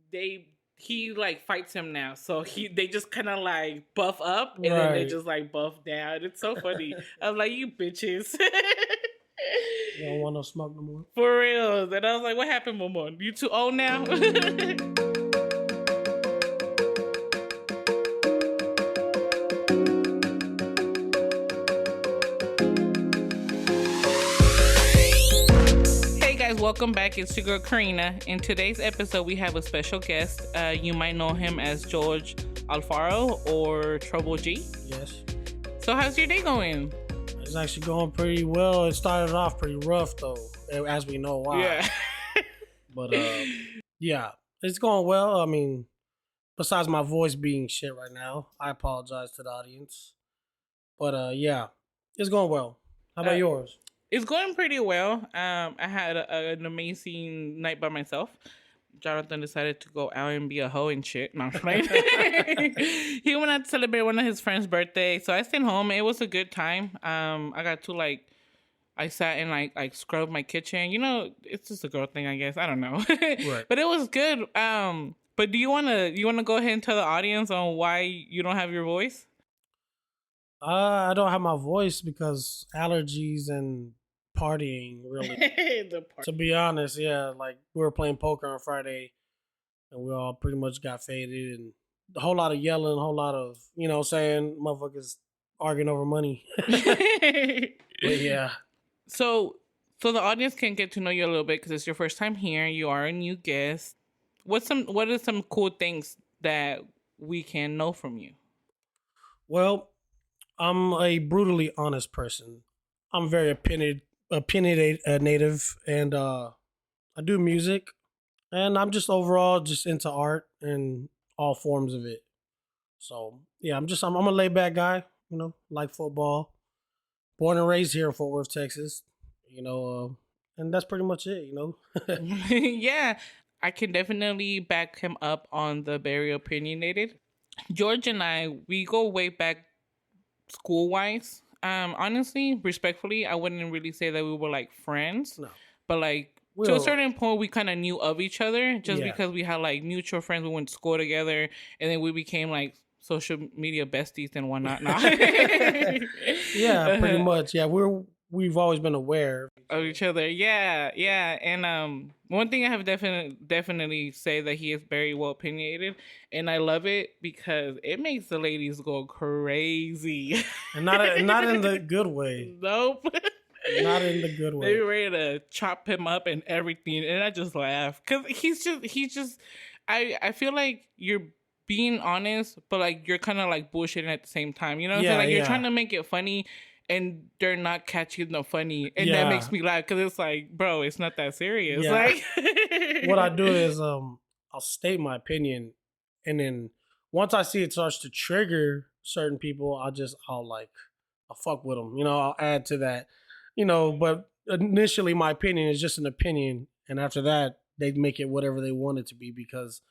he like fights him now, so they just kind of like buff up and then they just like buff down. It's so funny. I'm like, you bitches. You don't want no smoke no more. For real. And I was like, what happened, Momon? You too old now? Welcome back. It's your girl Karina. In today's episode, we have a special guest. You might know him as George Alfaro or Trouble G. Yes. So how's your day going? It's actually going pretty well. It started off pretty rough though, as we know why. Yeah. But yeah, it's going well. I mean, besides my voice being shit right now, I apologize to the audience. But yeah, it's going well. How about yours? It's going pretty well. I had an amazing night by myself. Jonathan decided to go out and be a hoe and shit. No, I'm playing. He went out to celebrate one of his friend's birthday, so I stayed home. It was a good time. I got to I sat and like scrubbed my kitchen. You know, it's just a girl thing, I guess. I don't know, right. But it was good. But do you wanna go ahead and tell the audience on why you don't have your voice? I don't have my voice because allergies and partying, really. To be honest, yeah, like we were playing poker on Friday and we all pretty much got faded and a whole lot of yelling, a whole lot of, saying motherfuckers arguing over money. But yeah. So the audience can get to know you a little bit because it's your first time here. You are a new guest. What are some cool things that we can know from you? Well, I'm a brutally honest person. I'm very opinionated native, and I do music, and I'm just overall just into art and all forms of it. So yeah, I'm a laid back guy, like football. Born and raised here in Fort Worth, Texas, and that's pretty much it, Yeah, I can definitely back him up on the very opinionated. George and I, we go way back school-wise. Honestly, respectfully, I wouldn't really say that we were like friends. No. But like to a certain point we kind of knew of each other just because we had like mutual friends. We went to school together and then we became like social media besties and whatnot. Yeah, pretty much. Yeah, we've always been aware of each other. Yeah. And one thing I have definitely say that he is very well opinionated, and I love it because it makes the ladies go crazy. And not in the good way. Nope. Not in the good way. They were ready to chop him up and everything, and I just laugh because he's just. I feel like you're being honest, but like you're kind of like bullshitting at the same time. You know, so like you're trying to make it funny. And they're not catching the funny. And that makes me laugh because it's like, bro, it's not that serious. Yeah. Like, what I do is I'll state my opinion. And then once I see it starts to trigger certain people, I'll fuck with them. I'll add to that. But initially my opinion is just an opinion. And after that, they make it whatever they want it to be because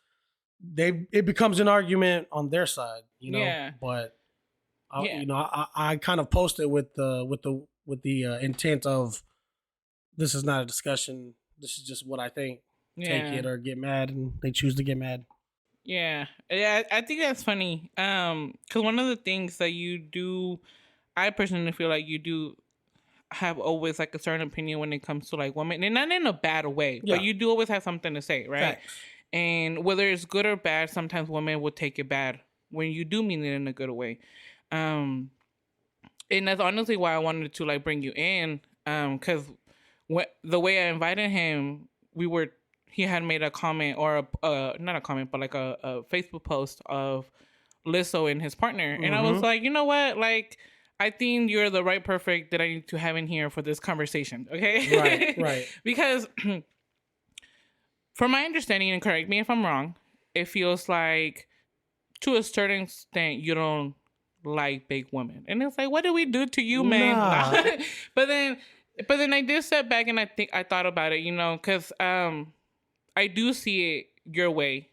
it becomes an argument on their side, Yeah. But I kind of posted with the intent of this is not a discussion. This is just what I think. Take it or get mad, and they choose to get mad. Yeah. I think that's funny. Because one of the things that you do, I personally feel like you do have always like a certain opinion when it comes to like women, and not in a bad way, but you do always have something to say, right? Thanks. And whether it's good or bad, sometimes women will take it bad when you do mean it in a good way. And that's honestly why I wanted to like bring you in, because the way I invited him, he had made a comment or not a comment, but like a Facebook post of Lizzo and his partner, and I was like, you know what, like I think you're the right perfect that I need to have in here for this conversation, okay? Right. Because from my understanding, and correct me if I'm wrong, it feels like to a certain extent you don't like big women, and it's like, what did we do to you, man? Nah. but then I did step back and I thought about it, because I do see it your way,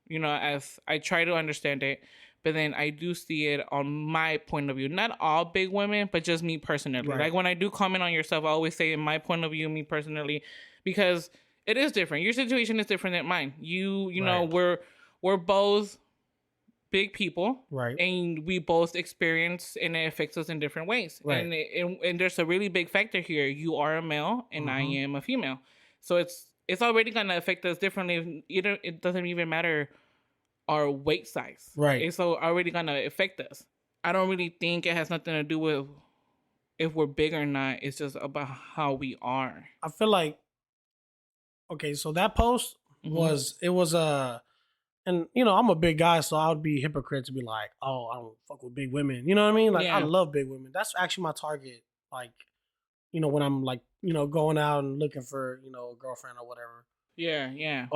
as I try to understand it, but then I do see it on my point of view. Not all big women, but just me personally. Right. Like when I do comment on yourself, I always say in my point of view, me personally, because It is different. Your situation is different than mine. You know, Right. we're both big people, Right. and we both experience, and it affects us in different ways. Right. And there's a really big factor here. You are a male, and I Mm-hmm. am a female, so it's already gonna affect us differently. Either it doesn't even matter our weight size. Right. It's already gonna affect us. I don't really think it has nothing to do with if we're big or not. It's just about how we are. I feel like okay, so that post Mm-hmm. was and you know, I'm a big guy, so I would be hypocrite to be like, oh, I don't fuck with big women. You know what I mean? Like I Yeah. love big women. That's actually my target. Like, you know, when I'm like, you know, going out and looking for, you know, a girlfriend or whatever. Yeah. Yeah.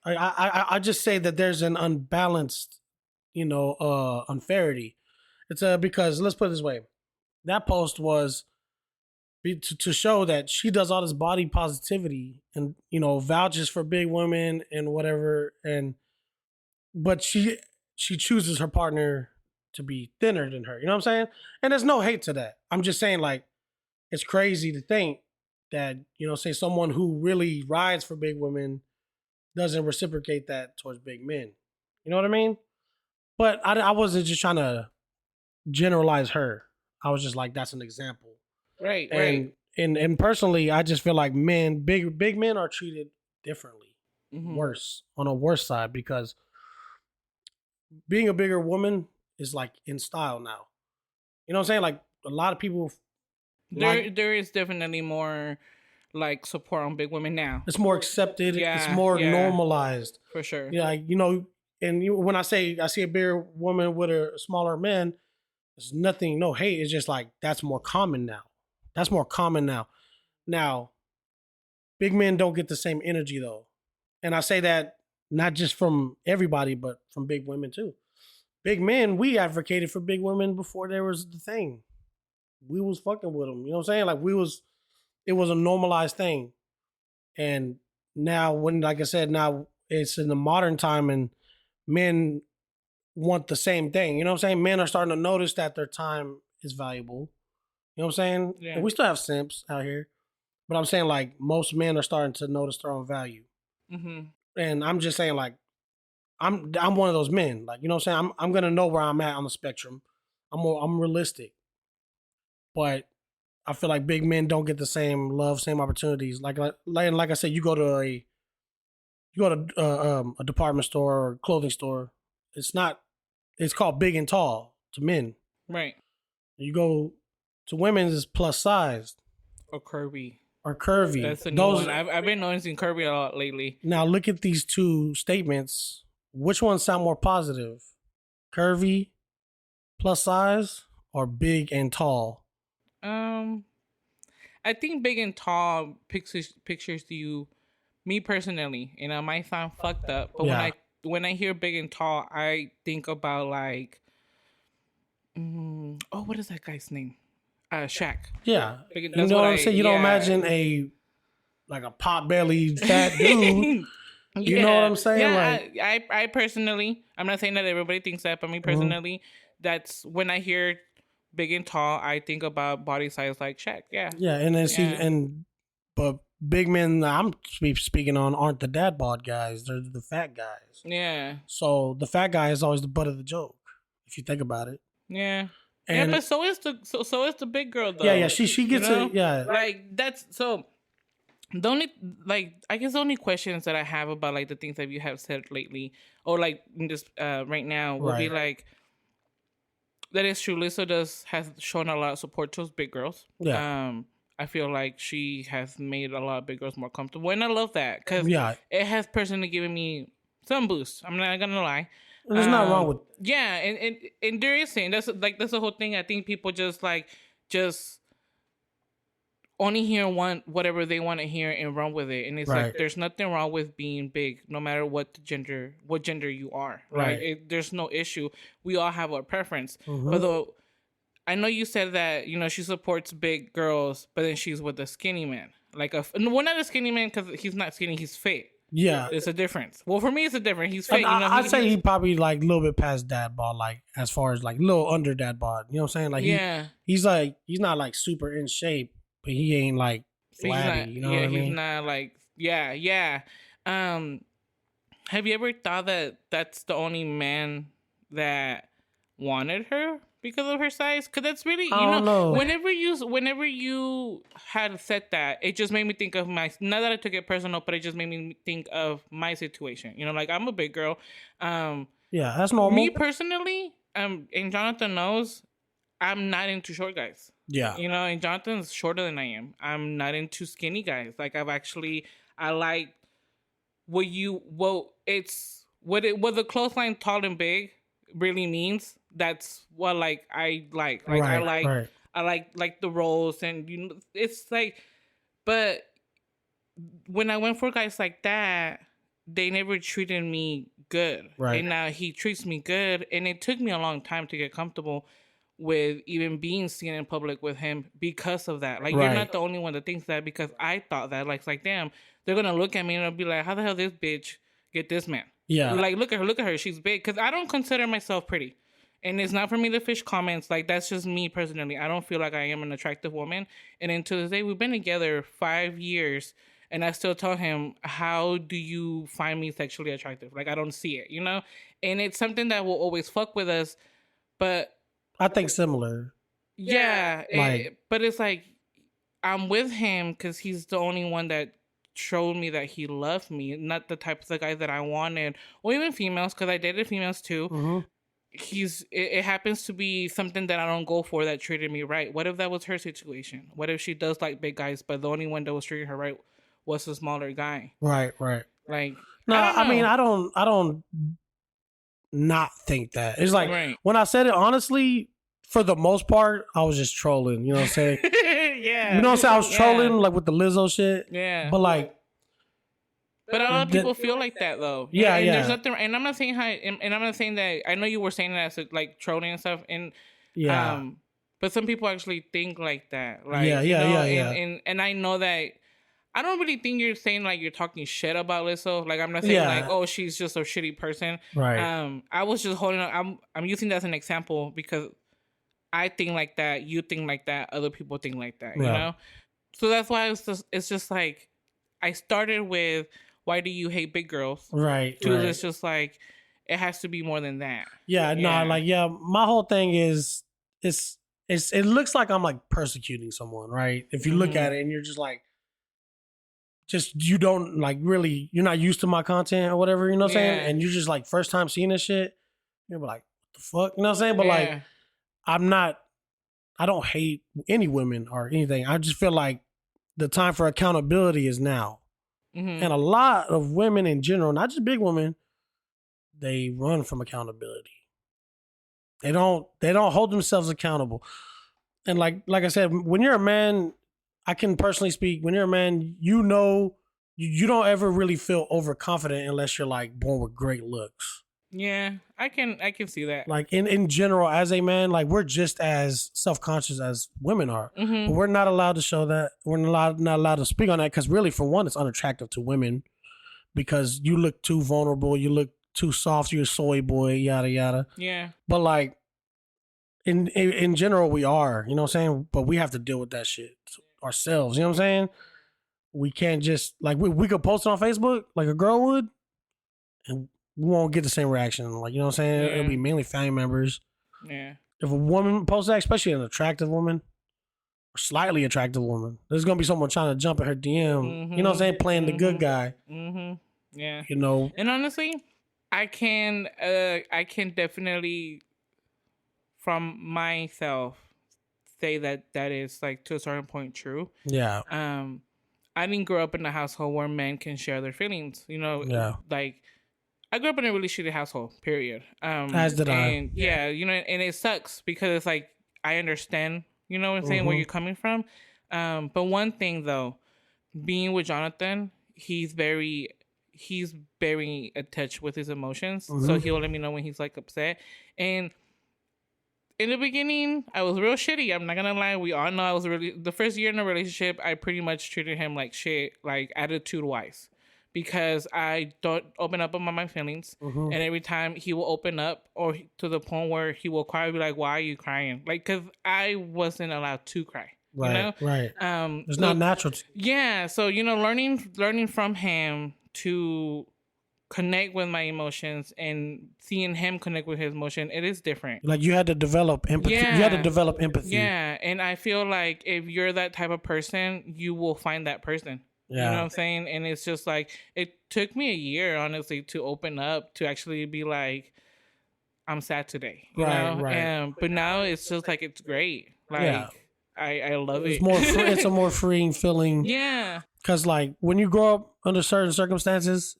I just say that there's an unbalanced, you know, unfairity. It's because let's put it this way. That post was to show that she does all this body positivity and you know vouches for big women and whatever and but she chooses her partner to be thinner than her. You know what I'm saying? And there's no hate to that. I'm just saying like it's crazy to think that you know say someone who really rides for big women doesn't reciprocate that towards big men. You know what I mean? But I wasn't just trying to generalize her. I was just like that's an example. Right. Right. And personally, I just feel like men, big men are treated differently, Mm-hmm. worse on a worse side because being a bigger woman is like in style now. You know what I'm saying? Like a lot of people like There is definitely more like support on big women now. it's more accepted, it's Yeah. more Yeah. normalized. For sure. Yeah, like, you know, and when I say I see a bigger woman with a smaller man, there's nothing, no hate. It's just like that's more common now. That's more common now. Now, big men don't get the same energy though. And I say that not just from everybody, but from big women too. Big men, we advocated for big women before there was the thing. We was fucking with them. You know what I'm saying? Like it was a normalized thing. And now, when, like I said, now it's in the modern time and men want the same thing. You know what I'm saying? Men are starting to notice that their time is valuable. You know what I'm saying? Yeah. And we still have simps out here. But I'm saying like most men are starting to notice their own value. Mm-hmm. And I'm just saying like I'm one of those men. Like, you know what I'm saying? I'm gonna know where I'm at on the spectrum. I'm realistic. But I feel like big men don't get the same love, same opportunities. Like I said, you go to a department store or clothing store. It's not. It's called big and tall to men. Right. You go to women's is plus sized Or curvy. or curvy. That's a new Those one. I've been noticing curvy a lot lately. now look at these two statements. Which ones sound more positive? Curvy, plus size, or big and tall? I think big and tall pictures you. Me personally, and I might sound fucked up, but Yeah. when I hear big and tall, I think about like, oh, what is that guy's name? Shaq. Yeah. Big, You that's know what what I'm saying? You don't imagine like a pot bellied fat dude. You know what I'm saying? Yeah, Like I personally, I'm not saying that everybody thinks that, but me personally, that's when I hear big and tall, I think about body size like Shaq. Yeah. yeah, and then see Yeah. but big men I'm speaking on aren't the dad bod guys. They're the fat guys. Yeah. So the fat guy is always the butt of the joke, if you think about it. Yeah. And yeah, but so is the big girl though. yeah, she gets it. Yeah, Like that's so the only I guess the only questions that I have about like the things that you have said lately or like in this right now would be Right. like that is true. Lisa has shown a lot of support to big girls. Yeah. I feel like she has made a lot of big girls more comfortable, and I love that because Yeah. it has personally given me some boost. I'm not gonna lie. There's not wrong with Yeah, and there is saying that's the whole thing. I think people just only hear whatever they want to hear and run with it, and it's Right. like there's nothing wrong with being big, no matter what gender you are. Right. There's no issue. We all have our preference, Mhm. but though I know you said that she supports big girls, but then she's with a skinny man, like well, not a skinny man because he's not skinny, he's fit. Yeah. It's a difference. Well, for me, it's a difference. He's fit. I'd say he probably like a little bit past dad bod, like as far as like a little under dad bod. You know what I'm saying? Like yeah. he's not like super in shape, but he ain't like flabby. You know what I mean? He's not like Yeah, yeah. Um, have you ever thought that that's the only man that wanted her because of her size? Because that's really, I don't know. whenever you had said that, it just made me think of my. Not that I took it personal, but it just made me think of my situation. You know, like I'm a big girl. Um, Yeah, that's Me normal. personally, and Jonathan knows, I'm not into short guys. Yeah. You know, and Jonathan's shorter than I am. I'm not into skinny guys. Like I like what the clothesline tall and big really means. That's what like I like. Right. Right. I like the rolls, and it's like, but when I went for guys like that, they never treated me good. Right. And now he treats me good. And it took me a long time to get comfortable with even being seen in public with him because of that. Like, you're Right. not the only one that thinks that, because I thought that. Like, it's like, damn, they're going to look at me and they'll be like, how the hell this bitch get this man? Yeah. Like, look at her. She's big. Because I don't consider myself pretty. And it's not for me to fish comments. Like, that's just me personally. I don't feel like I am an attractive woman. And then to this day, we've been together 5 years. And I still tell him, how do you find me sexually attractive? Like, I don't see it, you know? And it's something that will always fuck with us. But I think similar. yeah, Like- but it's like, I'm with him because he's the only one that showed me that he loved me, not the type of guy that I wanted, or even females, because I dated females too. hmm It happens to be something that I don't go for that treated me right. What if that was her situation? What if she does like big guys, but the only one that was treating her right was a smaller guy? Right. Right. Like, No, I don't mean, know. I don't not think that. It's like Right. when I said it honestly, for the most part, I was just trolling. You know what I'm saying? Yeah. You know what I'm saying? I was Yeah. trolling like with the Lizzo shit. Yeah. But like, But a lot of people feel like that though. Yeah, and yeah. There's nothing. And I'm not saying and I'm not saying that. I know you were saying that as like trolling and stuff. And yeah, but some people actually think like that. Like, Yeah, yeah. And I know that. I don't really think you're saying like you're talking shit about Lizzo. Like, I'm not saying like, oh, she's just a shitty person. right. I was just holding up. I'm using that as an example because I think like that. You think like that. Other people think like that. You Yeah. know. So that's why it's just like, I started with, why do you hate big girls? Right. To right. it's just like, it has to be more than that. Yeah, Yeah. no, like my whole thing is it looks like I'm like persecuting someone, right? If you look Mhm. at it and you're just like you don't like really you're not used to my content or whatever, you know what I'm saying? Yeah. And you're just like first time seeing this shit, you're like, what the fuck? You know what I'm saying? But like Yeah. I don't hate any women or anything. I just feel like the time for accountability is now. Mhm. And a lot of women in general, not just big women, they run from accountability. They don't hold themselves accountable. And like I said, when you're a man, I can personally speak, when you're a man, you know you don't ever really feel overconfident unless you're like born with great looks. Yeah, I can see that. Like in general, as a man, like we're just as self-conscious as women are. But Mhm. we're not allowed to show that. We're not allowed to speak on that because really, for one, it's unattractive to women because you look too vulnerable, you look too soft, you're a soy boy, yada yada. Yeah. But like in general, we are, you know what I'm saying? But we have to deal with that shit ourselves. You know what I'm saying? We can't just like we could post it on Facebook like a girl would, and we won't get the same reaction. Like, you know what I'm saying? Yeah. It'll be mainly family members. Yeah. If a woman posts that, especially an attractive woman or slightly attractive woman, there's gonna be someone trying to jump at her DM. You know what I'm saying? Playing the good guy. Mhm. Yeah. You know. And honestly, I can definitely, from myself, say that is like to a certain point true. Yeah. I didn't grow up in a household where men can share their feelings. You know, Yeah. like, I grew up in a really shitty household. Period. As did I. And yeah, you know, and it sucks because it's like, I understand. You know what I'm saying? Where Mhm. you're coming from. But one thing though, being with Jonathan, he's very attached with his emotions. So Mhm. he'll let me know when he's like upset. And in the beginning, I was real shitty. I'm not gonna lie. We all know I was really, the first year in a relationship, I pretty much treated him like shit, like attitude wise, because I don't open up about my feelings. Mhm. And every time he will open up, to the point where he will cry, I'll be like, why are you crying? Like, because I wasn't allowed to cry. Right. Right. It's So not natural. yeah, so learning from him to connect with my emotions and seeing him connect with his emotion, it is different. Like you had to develop empathy. You had to Yeah. develop empathy. Yeah, and I feel like if you're that type of person, you will find that person. You know what Yeah. I'm saying? And it's just like it took me a year, honestly, to open up to actually be like, I'm sad today, Right. Right. And but now it's just like it's great. Yeah. Like I love It's it. more. It's a more freeing feeling. Yeah. Cause like when you grow up under certain circumstances,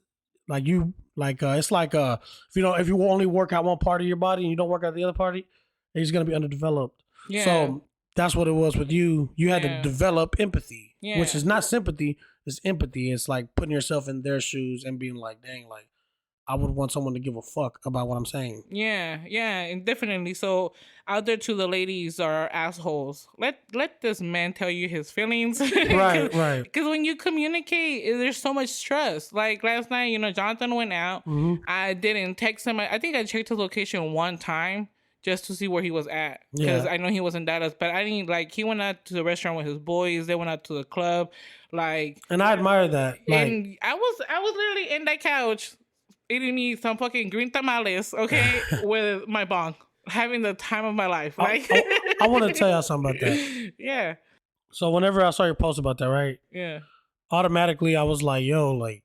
like you like it's like if you only work out one part of your body and you don't work out the other party, it's gonna be underdeveloped. Yeah. So that's what it was with you. You had to Yeah. develop empathy, which Yeah. is not sympathy. It's empathy. It's like putting yourself in their shoes and being like, dang, like I would want someone to give a fuck about what I'm saying. Yeah, and definitely. So out there to the ladies are assholes. Let this man tell you his feelings. Right, right. Because when you communicate, there's so much trust. Like last night, Jonathan went out. Mm-hmm. I didn't text him. I think I checked his location one time just to see where he was at because Yeah. I know he was in Dallas. But I didn't like. He went out to the restaurant with his boys. They went out to the club. Like, And I admire that. Like, and I was literally in that couch eating me some fucking green tamales, okay, with my bong, having the time of my life. Like, I want to tell y'all something about that. Yeah, So whenever I saw your post about that, right? yeah, Automatically I was like, yo, like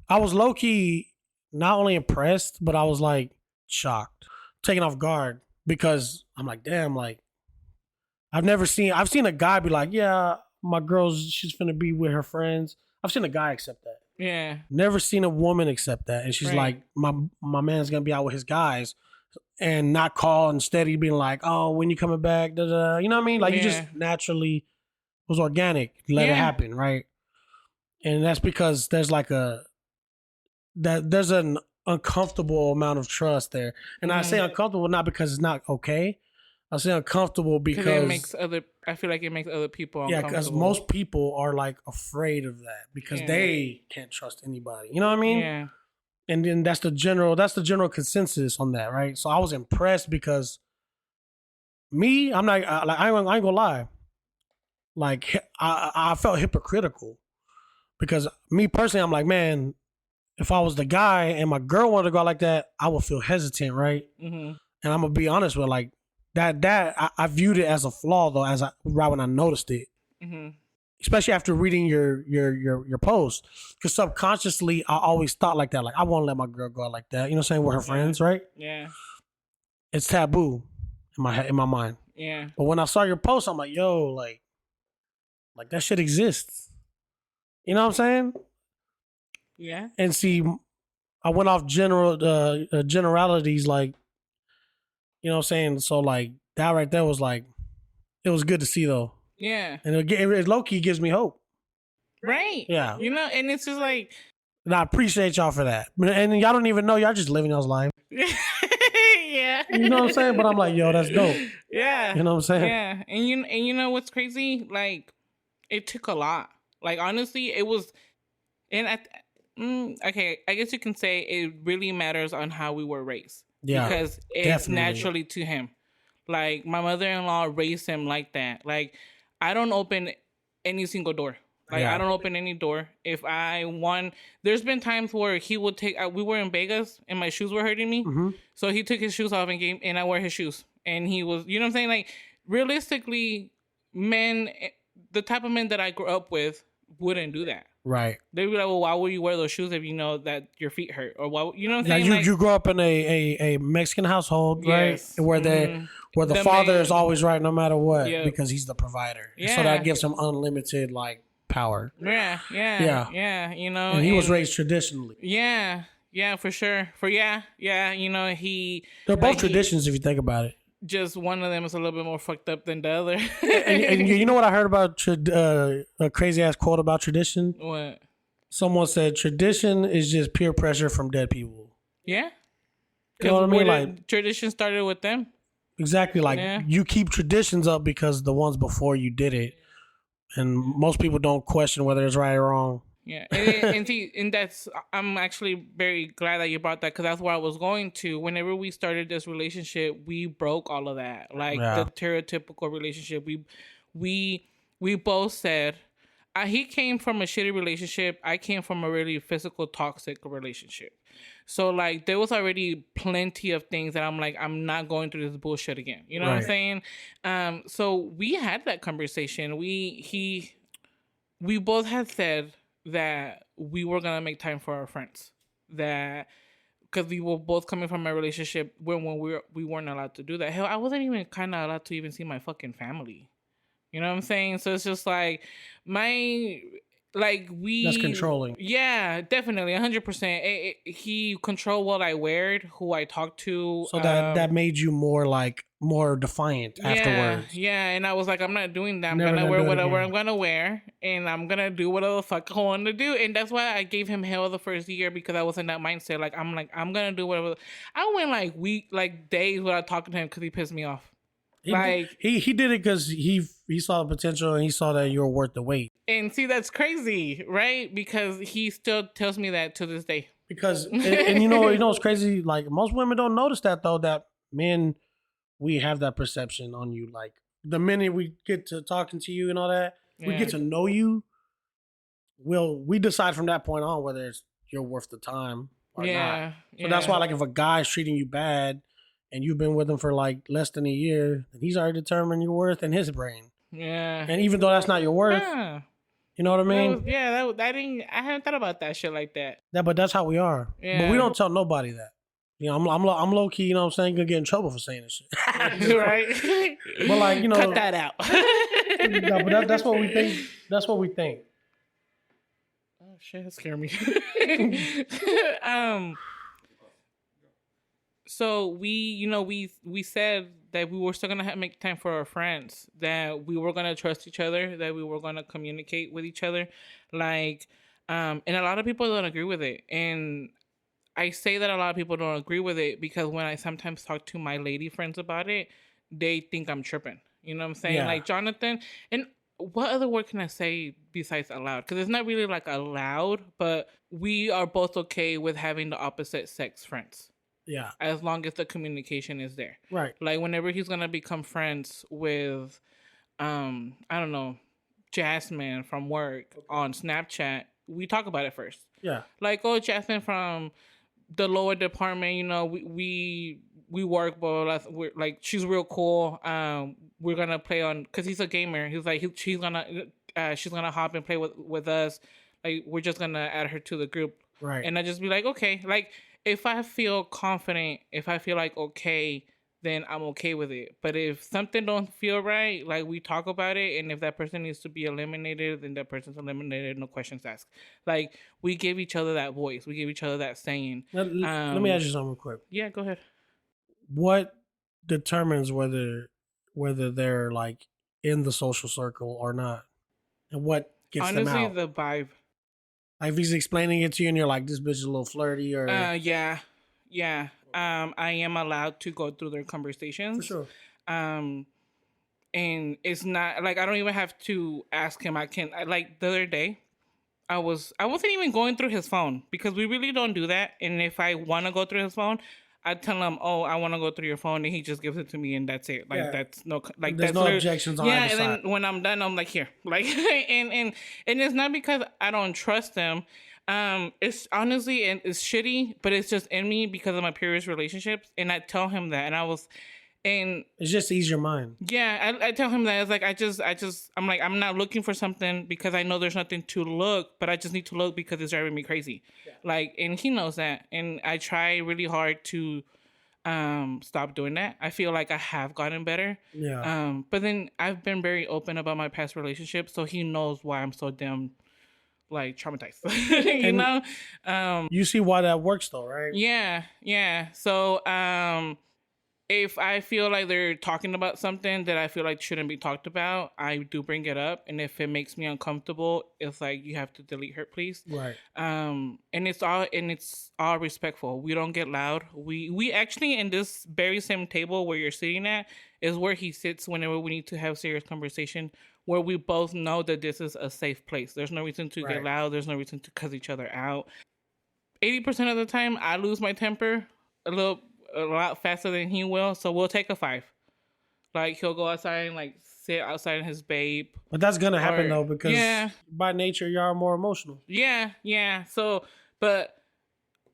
I was low key not only impressed, but I was like shocked, taken off guard because I'm like, damn, like I've seen a guy be like, yeah, my girl's she's finna be with her friends. I've seen a guy accept that. yeah, Never seen a woman accept that. And she's Right. like, my man's gonna be out with his guys and not call and steady being like, oh, when you coming back? Da, da, da. You know what I mean? Like you Yeah. just naturally was organic, let it Yeah. happen, right? And that's because there's like there's an uncomfortable amount of trust there. And I say uncomfortable not because it's not okay. I say uncomfortable because because I feel like it makes other people yeah, uncomfortable. because most people are like afraid of that because Yeah. they can't trust anybody. You know what I mean? Yeah, And then that's the general consensus on that, right? So I was impressed because me, I'm not like I ain't gonna lie, like I felt hypocritical because me personally, I'm like, man, if I was the guy and my girl wanted to go out like that, I would feel hesitant, right? mm-hmm. And I'm gonna be honest with like that I viewed it as a flaw though, right when I noticed it. Mm-hmm. Especially after reading your post, because subconsciously I always thought like that. Like I won't let my girl go out like that. You know what I'm saying? With her friends, right? Yeah, It's taboo in my mind. yeah, But when I saw your post, I'm like, yo, like that shit exists. You know what I'm saying? yeah. And see, I went off generalities, like you know what I'm saying. So like that right there was like, it was good to see though, Yeah, and it low key gives me hope. right. Yeah. And it's just like, And I appreciate y'all for that. And y'all don't even know, y'all just living y'all's life. yeah, You know what I'm saying? But I'm like, yo, that's dope. Yeah, You know what I'm saying? yeah. And you know what's crazy? Like, it took a lot. Like, honestly, it was, and okay, I guess you can say it really matters on how we were raised. Yeah, because it's definitely. naturally to him. Like, my mother-in-law raised him like that. Like, I don't open any single door. Like, Yeah. I don't open any door. If I want, there's been times where he would take, we were in Vegas and my shoes were hurting me. Mm-hmm. So he took his shoes off and I wear his shoes. And he was, you know what I'm saying? Like, realistically, men, the type of men that I grew up with wouldn't do that. Right. They'd be like, well, why would you wear those shoes if you know that your feet hurt? Or why, you know what I'm Now saying? you grew up in a Mexican household, Yes. right? Where where the father is always right no matter what, Yeah. because he's the provider. Yeah. So that gives him unlimited like power. Yeah. You know, And he was raised traditionally. Yeah, for sure. You know, They're both traditions if you think about it. just one of them is a little bit more fucked up than the other. And you know what I heard about a crazy ass quote about tradition? What? Someone said tradition is just peer pressure from dead people. Yeah. You know what I mean? Like tradition started with them. exactly. Like Yeah. you keep traditions up because the ones before you did it, and most people don't question whether it's right or wrong. Yeah, and see, and I'm actually very glad that you brought that because that's where I was going to. Whenever we started this relationship, we broke all of that, like Yeah. the stereotypical relationship. We we both said he came from a shitty relationship. I came from a really physical toxic relationship. So like there was already plenty of things that I'm like, I'm not going through this bullshit again. You know what I'm Right. saying? So we had that conversation. We both had said that we were gonna make time for our friends. That because we were both coming from a relationship when we weren't allowed to do that. Hell, I wasn't even kind of allowed to even see my fucking family. You know what I'm saying? So it's just like my like That's we controlling. yeah, definitely 100%. He controlled what I wear, who I talk to. So that made you more defiant Yeah, afterwards. yeah, and I was like, I'm not doing that. I'm Never gonna gonna wear do it whatever again. I'm gonna wear, and I'm gonna do whatever the fuck I want to do. And that's why I gave him hell the first year because I was in that mindset. Like I'm gonna do whatever. I went like days without talking to him because he pissed me off. Like, He did it because he saw the potential and he saw that you were worth the wait. and see, that's crazy, right? Because he still tells me that to this day. Because and you know it's crazy. Like most women don't notice that though. That men, we have that perception on you. Like the minute we get to talking to you and all that, we Yeah. get to know you. We decide from that point on whether you're worth the time or not. So that's why, like, if a guy's treating you bad and you've been with him for like less than a year, then he's already determined your worth in his brain. Yeah. And even though that's not your worth, Yeah. you know what I mean? I haven't thought about that shit like that. Yeah, but that's how we are. Yeah. But we don't tell nobody that. You know, I'm low key. You know what I'm saying? Gonna get in trouble for saying this shit. Right? But like, you know, cut that out. No, but that's what we think. That's what we think. Oh shit, that scared me. So we said that we were still gonna make time for our friends, that we were gonna trust each other, that we were gonna communicate with each other, like, and a lot of people don't agree with it, and I say that a lot of people don't agree with it because when I sometimes talk to my lady friends about it, they think I'm tripping. You know what I'm saying? Yeah. Like Jonathan, and what other word can I say besides allowed? Because it's not really like allowed, but we are both okay with having the opposite sex friends. Yeah. As long as the communication is there. Right. Like whenever he's gonna become friends with I don't know, Jasmine from work on Snapchat, we talk about it first. Yeah. Like, oh, Jasmine from the lower department, you know, we work, but we're like, she's real cool. We're gonna play on because he's a gamer. He's like she's gonna hop and play with us. Like we're just gonna add her to the group, Right. and I just be like, okay, like if I feel confident, if I feel like okay, then I'm okay with it. But if something don't feel right, like we talk about it, and if that person needs to be eliminated, then that person's eliminated, no questions asked. Like we give each other that voice, we give each other that saying. Let me ask you something real quick. Yeah, go ahead. What determines whether they're like in the social circle or not, and what gets them Honestly, out? the vibe. Like if he's explaining it to you and you're like, this bitch is a little flirty, or Yeah. I am allowed to go through their conversations. for sure. And it's not like I don't even have to ask him. Like the other day, I wasn't even going through his phone because we really don't do that. And if I want to go through his phone, I tell him, "Oh, I want to go through your phone," and he just gives it to me, and that's it. Like Yeah. that's no, like There's that's no objections on yeah. either And side. then when I'm done, I'm like, here, like, and it's not because I don't trust them. It's honestly and it's shitty, but it's just in me because of my previous relationships, and I tell him that, and It's just to ease your mind. yeah, I tell him that it's like I'm like I'm not looking for something because I know there's nothing to look, but I just need to look because it's driving me crazy. Yeah. Like, and he knows that, and I try really hard to stop doing that. I feel like I have gotten better. Yeah. But then I've been very open about my past relationships, so he knows why I'm so damn like traumatized. You know? You see why that works though, right? Yeah. So if I feel like they're talking about something that I feel like shouldn't be talked about, I do bring it up. And if it makes me uncomfortable, it's like you have to delete her, please. Right. And it's all respectful. We don't get loud. We actually in this very same table where you're sitting at is where he sits whenever we need to have serious conversation, where we both know that this is a safe place. There's no reason to get loud. There's no reason to cuss each other out. 80% of the time, I lose my temper a lot faster than he will. So we'll take a 5. Like he'll go outside and like sit outside in his babe. But that's gonna happen though, because yeah, by nature you are more emotional. yeah. So, but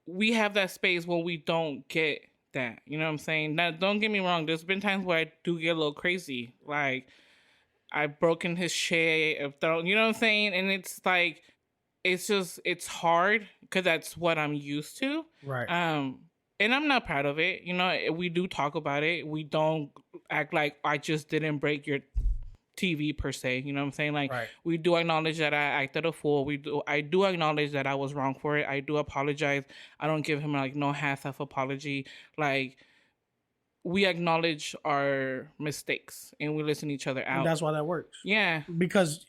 we have that space where we don't get that. You know what I'm saying? Now, don't get me wrong. There's been times where I do get a little crazy. Like, I've broken his shit. I've thrown, you know what I'm saying? And it's like, it's hard because that's what I'm used to. Right. And I'm not proud of it. You know, we do talk about it. We don't act like I just didn't break your TV per se. You know what I'm saying? Like, Right. we do acknowledge that I acted a fool. I do acknowledge that I was wrong for it. I do apologize. I don't give him like no half apology. Like, we acknowledge our mistakes and we listen to each other out. And that's why that works. Yeah. Because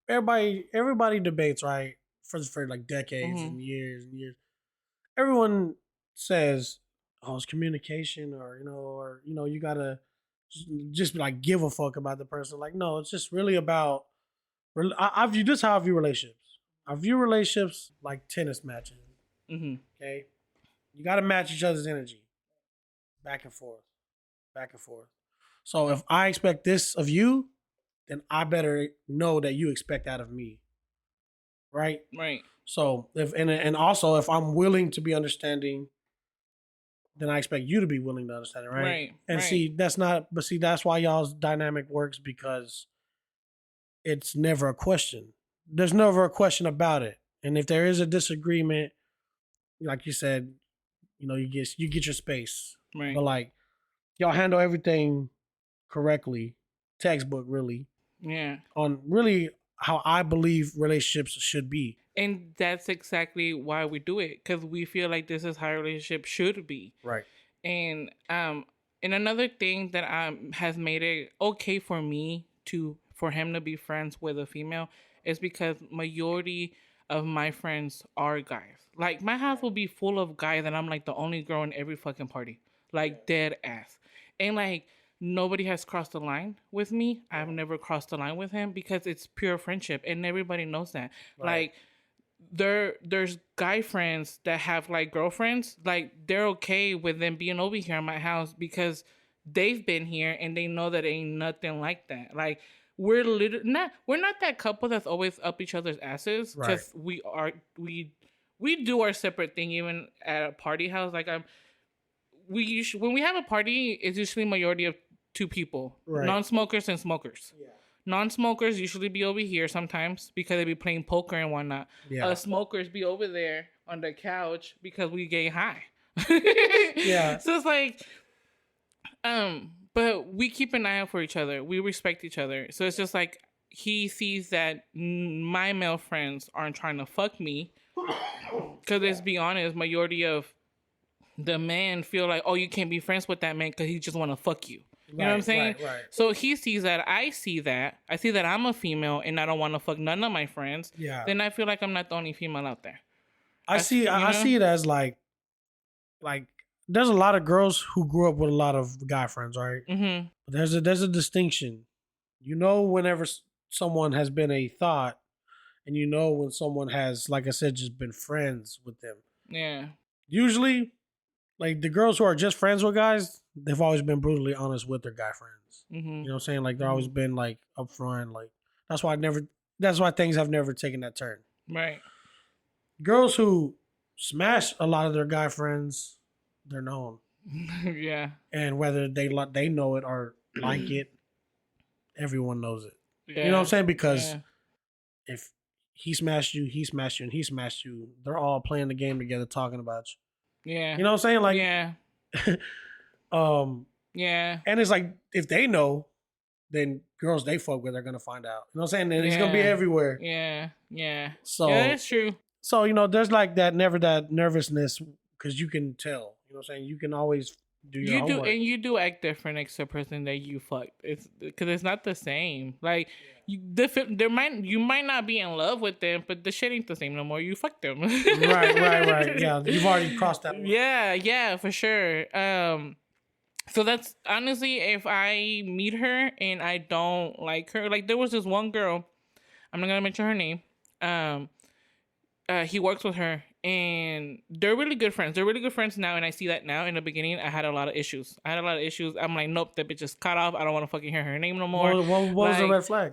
everybody debates, right? For like decades and years and years. Everyone says, "Oh, it's communication," or you gotta just like give a fuck about the person. Like, no, it's just really about. I view this how I view relationships. I view relationships like tennis matches. Okay, you got to match each other's energy, back and forth, back and forth. So if I expect this of you, then I better know that you expect that of me. Right. Right. So and also if I'm willing to be understanding, then I expect you to be willing to understand it, right? Right. And right. that's why y'all's dynamic works, because it's never a question. There's never a question about it. And if there is a disagreement, like you said, you get your space. Right. But like y'all handle everything correctly, textbook really. Yeah. On really how I believe relationships should be. And that's exactly why we do it, because we feel like this is how a relationship should be. Right. And another thing that has made it okay for him to be friends with a female is because majority of my friends are guys. Like, my house will be full of guys and I'm like the only girl in every fucking party. Like, dead ass. And like, nobody has crossed the line with me. I've never crossed the line with him because it's pure friendship and everybody knows that. Right. Like, there's guy friends that have like girlfriends, like they're okay with them being over here in my house because they've been here and they know that ain't nothing like that. Like, we're not that couple that's always up each other's asses, because right. we do our separate thing even at a party house. Like, when we have a party, it's usually majority of two people, right. Non-smokers and smokers. Yeah. Non-smokers usually be over here sometimes because they be playing poker and whatnot. Yeah. Smokers be over there on the couch because we get high. Yeah. So it's like, but we keep an eye out for each other. We respect each other. So it's just like, he sees that my male friends aren't trying to fuck me. Because let's be honest, majority of the men feel like, oh, you can't be friends with that man because he just want to fuck you. You know what I'm saying? Right. So he sees that. I see that I'm a female and I don't want to fuck none of my friends. Yeah. Then I feel like I'm not the only female out there. I see it as like there's a lot of girls who grew up with a lot of guy friends, right? Mm-hmm. But there's a distinction. Whenever someone has been a thought, and when someone has, like I said, just been friends with them. Yeah. Usually, like the girls who are just friends with guys, they've always been brutally honest with their guy friends. Mm-hmm. You know what I'm saying? Like, they're always been like upfront. Like, that's why things have never taken that turn. Right. Girls who smash a lot of their guy friends, they're known. Yeah. And whether they know it or like it, everyone knows it. Yeah. You know what I'm saying? Because if he smashed you, and he smashed you, they're all playing the game together, talking about you. Yeah. You know what I'm saying? Like, yeah. Yeah. And it's like, if they know, then girls they fuck with are gonna find out. You know what I'm saying? And it's gonna be everywhere. Yeah. Yeah. So yeah, that's true. So, there's like that nervousness, because you can tell. You know what I'm saying? You can always do your homework. And you do act different next to a person that you fucked. It's because it's not the same. Like, you might not be in love with them, but the shit ain't the same no more. You fucked them. Right. Yeah, you've already crossed that line. Yeah, for sure. So that's honestly, if I meet her and I don't like her, like there was this one girl, I'm not gonna mention her name. He works with her and they're really good friends. They're really good friends now, and I see that now. In the beginning, I had a lot of issues. I'm like, nope, that bitch is cut off. I don't want to fucking hear her name no more. What was the red flag?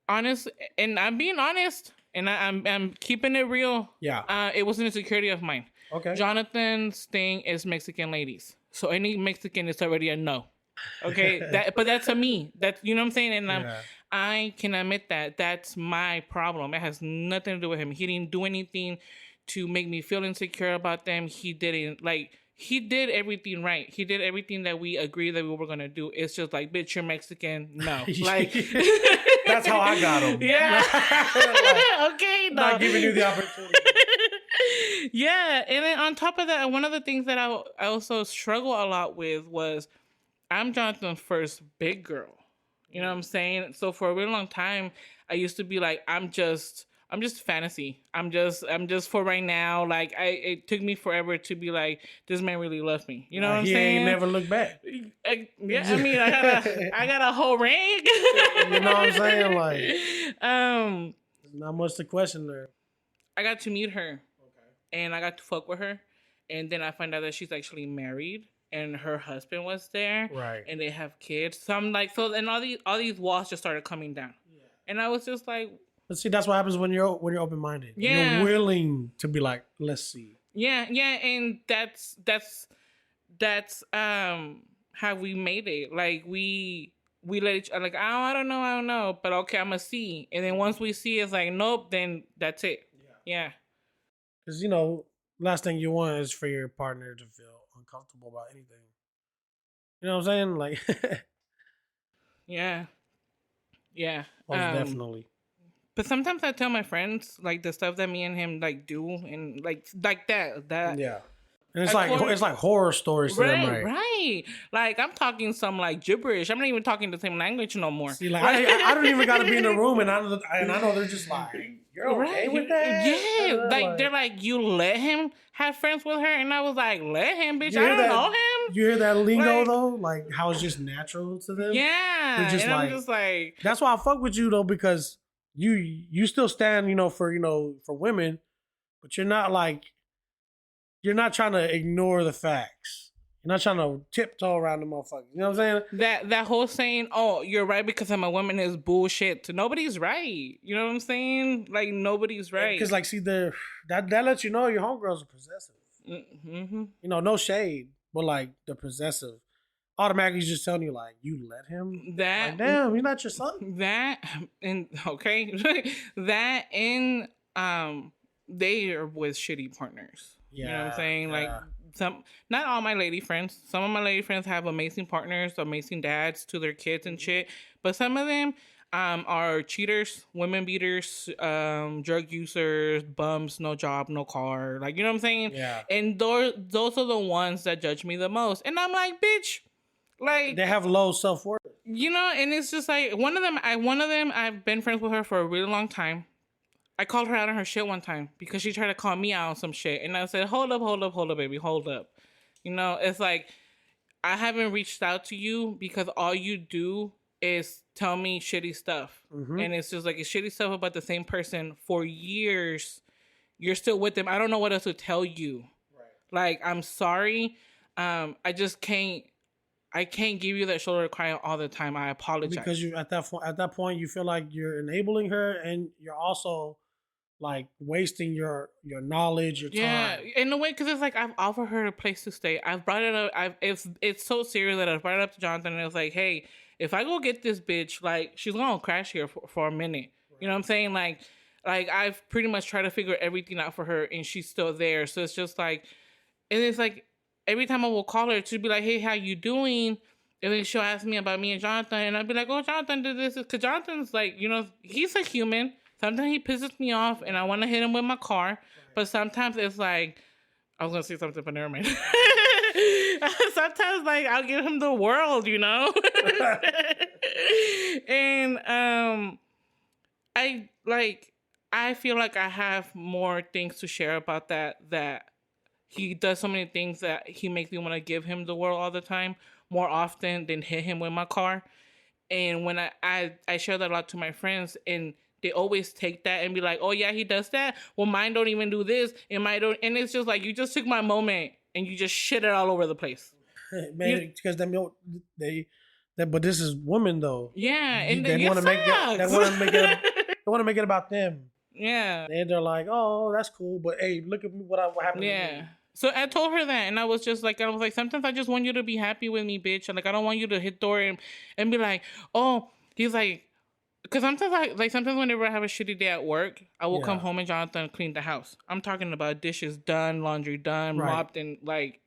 Honest, and I'm being honest, and I'm keeping it real. Yeah. It was an insecurity of mine. Okay. Jonathan's thing is Mexican ladies, so any Mexican is already a no. Okay, but that's a me. That's, you know what I'm saying, and I can admit that that's my problem. It has nothing to do with him. He didn't do anything to make me feel insecure about them. He didn't, like, he did everything right. He did everything that we agreed that we were gonna do. It's just like, bitch, you're Mexican. No, like that's how I got him. Yeah. Like, okay, no. Not giving you the opportunity. Yeah, and then on top of that, one of the things that I also struggle a lot with was I'm Jonathan's first big girl. You know what I'm saying? So for a really long time, I used to be like, I'm just fantasy. I'm just for right now. Like, it took me forever to be like, this man really loves me. You know what I'm saying? He ain't never looked back. I mean, I got a whole ring. You know what I'm saying? Like, there's not much to question there. I got to meet her, and I got to fuck with her, and then I find out that she's actually married. And her husband was there, right? And they have kids. So I'm like, and all these walls just started coming down, and I was just like, but see, that's what happens when you're open minded. Yeah, you're willing to be like, let's see. Yeah, and that's how we made it. Like we let each like I don't know, but okay, I'm gonna see. And then once we see, it's like nope. Then that's it. Yeah. Because last thing you want is for your partner to feel uncomfortable about anything. You know what I'm saying? Like, yeah. Definitely. But sometimes I tell my friends like the stuff that me and him like do, and like that. Yeah. And it's like horror stories to them, right? Right. Like I'm talking some like gibberish. I'm not even talking the same language no more. See, like I don't even gotta be in the room, and I know they're just like, you're okay with that? Yeah. Like they're like, you let him have friends with her, and I was like, let him, bitch. I don't know him. You hear that lingo though? Like how it's just natural to them. Yeah. They're just I'm just like, that's why I fuck with you though, because you still stand, for women, but you're not like. You're not trying to ignore the facts. You're not trying to tiptoe around the motherfuckers. You know what I'm saying? That whole saying, oh, you're right because I'm a woman is bullshit. Nobody's right. You know what I'm saying? Like, nobody's right. Because, like, see, that lets you know your homegirls are possessive. Mm-hmm. No shade, but, like, they're possessive. Automatically just telling you, like, you let him? Like, damn, you're not your son. They are with shitty partners. Yeah, you know what I'm saying? Yeah. Like not all my lady friends. Some of my lady friends have amazing partners, amazing dads to their kids and shit. But some of them are cheaters, women beaters, drug users, bums, no job, no car. Like, you know what I'm saying? Yeah. And those are the ones that judge me the most. And I'm like, bitch, like they have low self-worth. And it's just like one of them I've been friends with her for a really long time. I called her out on her shit one time because she tried to call me out on some shit. And I said, hold up, baby, hold up. It's like, I haven't reached out to you because all you do is tell me shitty stuff. Mm-hmm. And it's just like, it's shitty stuff about the same person for years. You're still with them. I don't know what else to tell you. Right. Like, I'm sorry. I can't give you that shoulder to cry on all the time. I apologize. Because you at that point you feel like you're enabling her, and you're also like wasting your knowledge, your time. Yeah, in a way, because it's like I've offered her a place to stay. I've brought it up. It's so serious that I've brought it up to Jonathan, and it's like, hey, if I go get this bitch, like she's gonna crash here for a minute. Right. You know what I'm saying? Like I've pretty much tried to figure everything out for her, and she's still there. So it's just like, and it's like every time I will call her, she'll be like, hey, how you doing? And then she'll ask me about me and Jonathan, and I'll be like, oh, Jonathan did this. Because Jonathan's like, he's a human. Sometimes he pisses me off, and I want to hit him with my car. Right. But sometimes it's like, I was going to say something, but never mind. Sometimes, like, I'll give him the world, And I feel like I have more things to share about that he does so many things that he makes me want to give him the world all the time, more often than hit him with my car. And when I share that a lot to my friends, and they always take that and be like, oh yeah, he does that. Well, mine don't even do this, and mine don't. And it's just like you just took my moment and you just shit it all over the place. Man, because but this is women though. Yeah, and They want to make it. They want to make it. They want to make it about them. Yeah, and they're like, oh, that's cool, but hey, look at me, what happened. yeah. To me. So I told her that, and I was like, sometimes I just want you to be happy with me, bitch. And like, I don't want you to hit door and be like, oh, he's like, because sometimes whenever I have a shitty day at work, I will come home and Jonathan clean the house. I'm talking about dishes done, laundry done, mopped, and like,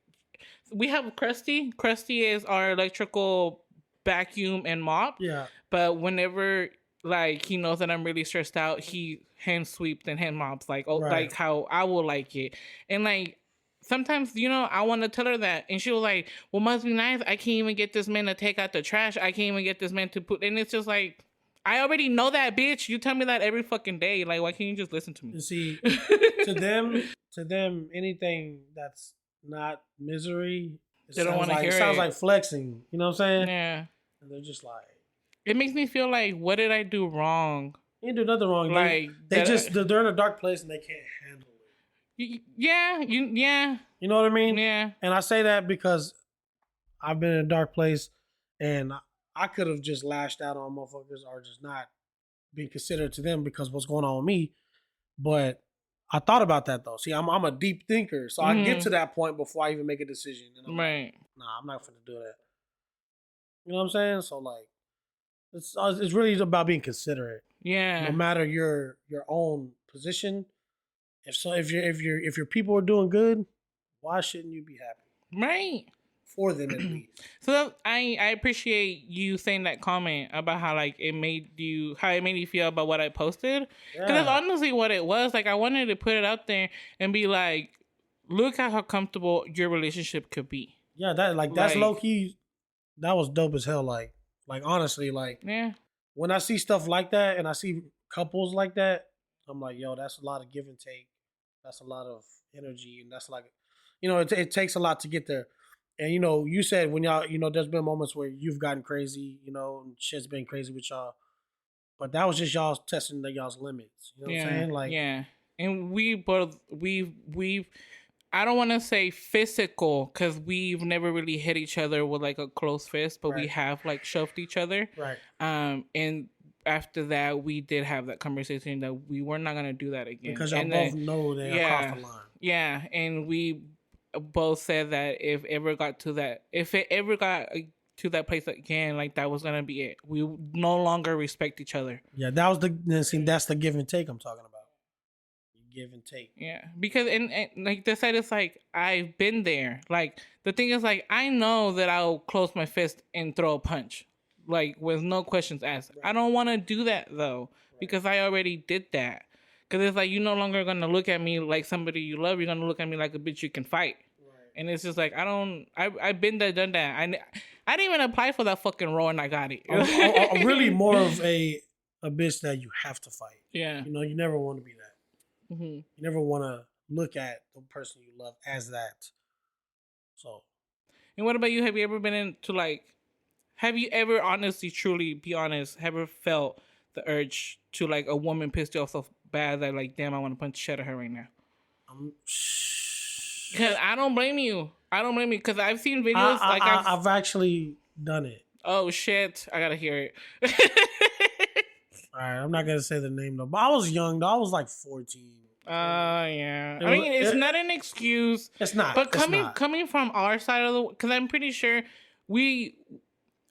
we have Krusty. Krusty is our electrical vacuum and mop. Yeah. But whenever like he knows that I'm really stressed out, he hand sweeps and hand mops like how I will like it. And like sometimes, I want to tell her that, and she was like, well, must be nice. I can't even get this man to take out the trash. I can't even get this man to put, and it's just like, I already know that, bitch. You tell me that every fucking day. Like, why can't you just listen to me? You see, to them, anything that's not misery, they don't want to hear it. It sounds like flexing. You know what I'm saying? Yeah. And they're just like, it makes me feel like, what did I do wrong? You didn't do nothing wrong. Like they're in a dark place and they can't handle it. Yeah, You know what I mean? Yeah. And I say that because I've been in a dark place, and I could have just lashed out on motherfuckers or just not being considerate to them because of what's going on with me. But I thought about that though. See, I'm a deep thinker, so I get to that point before I even make a decision. And right. Like, nah, I'm not going to do that. You know what I'm saying? So like, it's really about being considerate. Yeah. No matter your own position, if your people are doing good, why shouldn't you be happy? Right. For them at least. So I appreciate you saying that comment about how like it made you feel about what I posted. Because that's honestly what it was. Like, I wanted to put it out there and be like, look at how comfortable your relationship could be. Yeah, that's low key. That was dope as hell. Like honestly, like, yeah. When I see stuff like that and I see couples like that, I'm like, yo, that's a lot of give and take. That's a lot of energy, and that's like, it takes a lot to get there. And you said when y'all, there's been moments where you've gotten crazy, and shit's been crazy with y'all, but that was just y'all testing y'all's limits. You know what I'm saying? Like, yeah. And we've I don't want to say physical, because we've never really hit each other with like a close fist, but we have like shoved each other. Right. And after that, we did have that conversation that we were not gonna do that again because y'all both know they are crossed the line. Yeah, and we both said that if it ever got to that place again, like, that was gonna be it. We no longer respect each other. Yeah, that's the give and take I'm talking about. Give and take. Yeah, because and like the side is like, I've been there. Like, the thing is, like, I know that I'll close my fist and throw a punch, like, with no questions asked. Right. I don't want to do that though, because I already did that. Because it's like, you're no longer gonna look at me like somebody you love. You're gonna look at me like a bitch you can fight. And it's just like, I've been there, done that. I didn't even apply for that fucking role, and I got it. I'm really more of a bitch that you have to fight. Yeah. You never want to be that. Mm-hmm. You never want to look at the person you love as that. So. And what about you? Have you ever been into have you ever honestly, truly, be honest, ever felt the urge to, like, a woman pissed you off so bad that, like, damn, I want to punch shit at her right now? Because I don't blame you. Because I've seen videos I've actually done it. Oh shit! I gotta hear it. All right, I'm not gonna say the name though. But I was young though. I was like 14. Yeah. I mean, it's not an excuse. It's not. But coming from our side of the, because I'm pretty sure we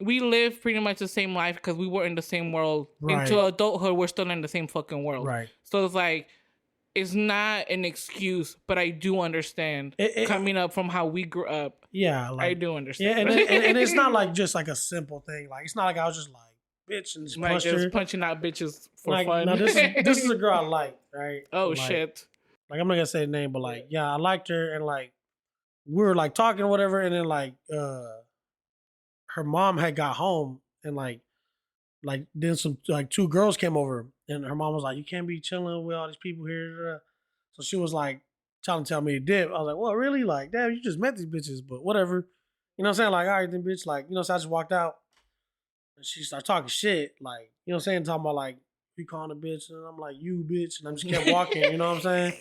live pretty much the same life, because we were in the same world until adulthood. We're still in the same fucking world. Right. So it's like, it's not an excuse, but I do understand coming up from how we grew up. Yeah, like, I do understand. Yeah, and it's not like just like a simple thing. Like, it's not like I was just like, bitch, and just punching out bitches for fun. No, this is a girl I like, right? Oh, like, shit. Like, I'm not gonna say the name, but like, yeah, I liked her, and like, we were like talking or whatever, and then like, her mom had got home, and like then some like two girls came over, and her mom was like, you can't be chilling with all these people here. So she was like trying to tell me to dip. I was like, well, really? Like, damn, you just met these bitches, but whatever. You know what I'm saying? Like, all right, then, bitch. Like, so I just walked out. And she started talking shit, like, you know what I'm saying? Talking about, like, you calling a bitch? And I'm like, you bitch. And I just kept walking, you know what I'm saying?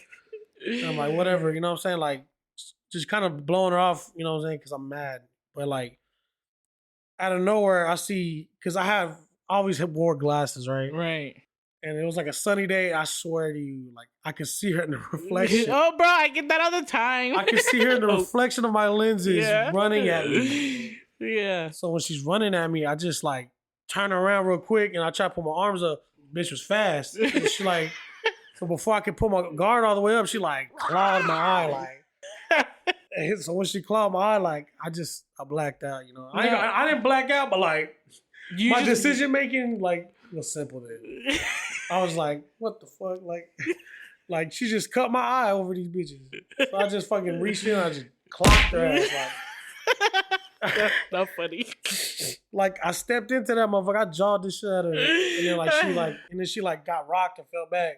And I'm like, whatever, you know what I'm saying? Like, just kind of blowing her off, you know what I'm saying? Because I'm mad. But like, out of nowhere, I see, because I always wore glasses, right? Right. And it was like a sunny day. I swear to you, like, I could see her in the reflection. Oh, bro, I get that all the time. I could see her in the reflection of my lenses running at me. Yeah. So when she's running at me, I just like turn around real quick and I try to put my arms up. Bitch was fast. And she like, so before I could put my guard all the way up, she like clawed my eye like. And so when she clawed my eye, like I blacked out. You know, I didn't black out, but like my decision making like was simple then. I was like, what the fuck, like she just cut my eye over these bitches. So I just fucking reached in, and I just clocked her ass like. That's not funny. Like I stepped into that motherfucker, I jawed this shit at her, and then she got rocked and fell back,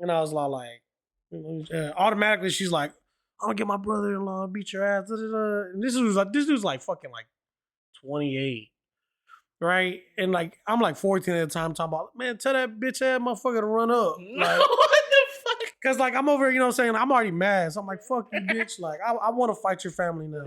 and I was like, automatically she's like, I'm gonna get my brother-in-law and beat your ass, and this dude's like fucking like 28, right? And like I'm like 14 at the time, talking about, man, tell that bitch ass motherfucker to run up, like, what the fuck? Cause like I'm over here, you know what I'm saying? I'm already mad, so I'm like, fuck you, bitch, like I want to fight your family now.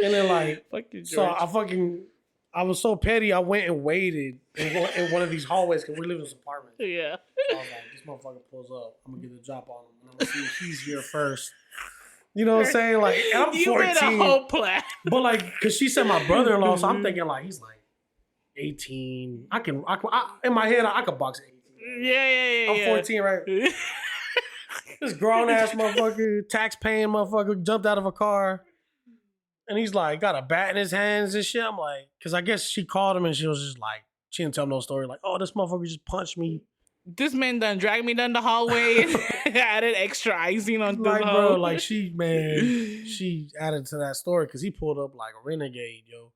And then like, so I was so petty. I went and waited in one of these hallways because we live in this apartment. Yeah. So I was like, this motherfucker pulls up. I'm gonna get the drop on him, and I'm gonna see if he's here first. You know what I'm saying? Like, and I'm 14. You made a whole plan. But like, cause she said my brother-in-law, so I'm thinking like he's like 18. I in my head I could box 18. Yeah. I'm 14, right? This grown ass motherfucker, tax paying motherfucker, jumped out of a car. And he's like, got a bat in his hands and shit. I'm like, because I guess she called him and she was just like, she didn't tell him no story. Like, oh, this motherfucker just punched me. This man done dragged me down the hallway and added extra icing on the like, bro, like she added to that story because he pulled up like a renegade, yo.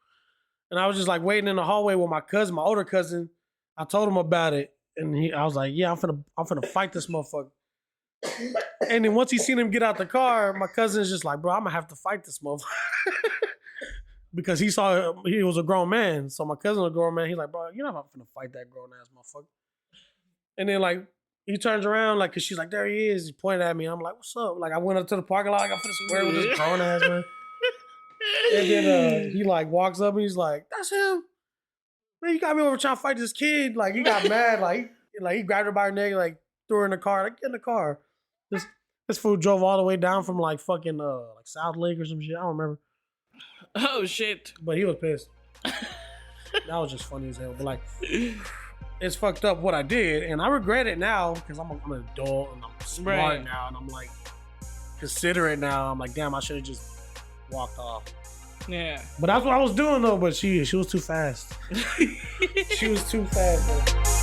And I was just like waiting in the hallway with my cousin, my older cousin. I told him about it, and I was like, yeah, I'm finna fight this motherfucker. And then once he seen him get out the car, my cousin's just like, bro, I'm gonna have to fight this motherfucker. Because he saw he was a grown man. So my cousin was a grown man. He's like, bro, you're not finna fight that grown ass motherfucker. And then like he turns around, like, cause she's like, there he is. He pointed at me. I'm like, what's up? Like I went up to the parking lot, like I'm finna square with this grown ass man. And then he like walks up and he's like, that's him. Man, you got me over trying to fight this kid. Like he got mad, like he grabbed her by her neck, like threw her in the car, like get in the car. This fool drove all the way down from like fucking like South Lake or some shit. I don't remember. Oh shit! But he was pissed. That was just funny as hell. But like, it's fucked up what I did, and I regret it now because I'm an adult and I'm smart now, and I'm like considerate now. I'm like, damn, I should have just walked off. Yeah. But that's what I was doing though. But she was too fast. She was too fast. Though.